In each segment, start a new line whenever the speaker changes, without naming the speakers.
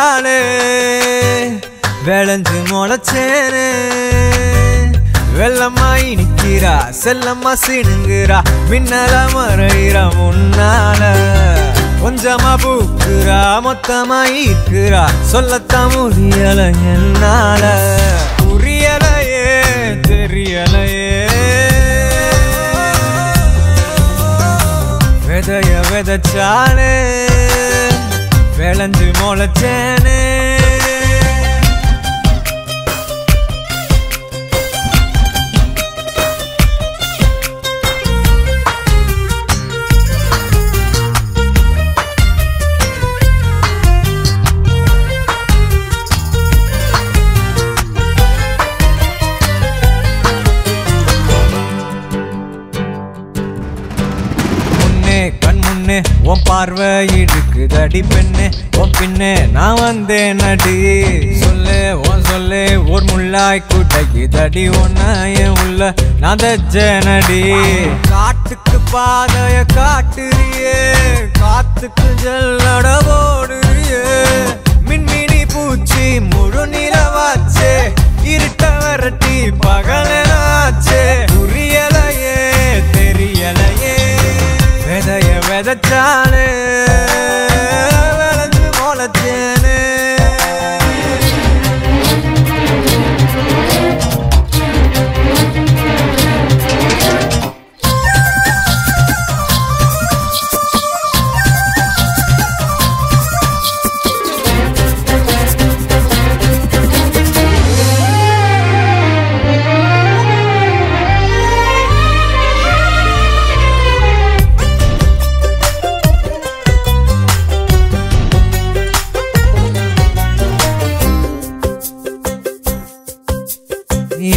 வச்சாலே விளைஞ்சு முளைச்சேனே வெள்ளமாயி நிக்கிறா செல்லம்மா சிணுங்குறா மின்னல மறையிறா முன்னால கொஞ்சமா பூக்குறா மொத்தமா ஈக்குறா சொல்லத்தான் முடியல என்னால புரியலையே தெரியலையே விதைய விதைச்சாலே விளைஞ்சு முளைச்சேனே கண்முன்னே உன் பார்வை இழுக்குதடி பெண்ணே உன் பின்னே நான் வந்தேன் நடி சொல்லு உன் சொல்லு ஒரு முள்ளாய் கூட்டகிதடி ஒன்ன என் உள்ள நான் தச்ச நடி காட்டுக்கு பாதைய காட்டுறியே காத்துக்கு ஜல்லட ஓடுறியே மின்மினி பூச்சி முழு நிலவாச்சே இருட்ட வரட்டி பகலனாச்சே புரியலையே தெரியலையே விதைய விதைச்சாலே விளைஞ்சு முளைச்சேனே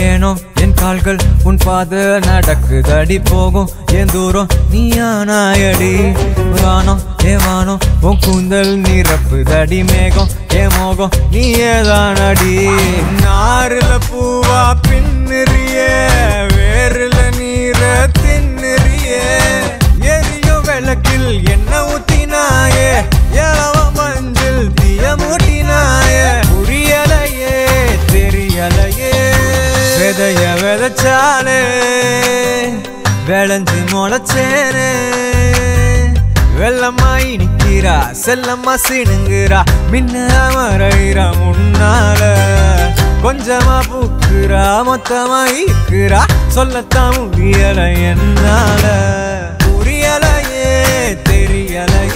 ஏனோ என் கால்கள் உன் பாத நடக்குதடி போகும் என் தூரம் நீயானாயடி வானம் ஏவானோ உன் கூந்தல் நிரப்புதடி மேகம் ஏ மோகம் நீ ஏதானடி நாருல பூவா பின்னுறியே வேறுல நீர தின்னுறியே எரியும் விளக்கில் என்ன ஊத்தினாயே ஏவ மஞ்சள் தீய மூட்டினாயே புரியலையே தெரியலையே விதைய விதைச்சாலே விளைஞ்சு முளைச்சேனே வெள்ளமாயி நிக்கிறா செல்லம்மா சிணுங்குறா மின்னல மறையிறா முன்னால கொஞ்சமா பூக்குறா மொத்தமா ஈக்குறா சொல்லத்தான் முடியல என்னால புரியலையே தெரியலையே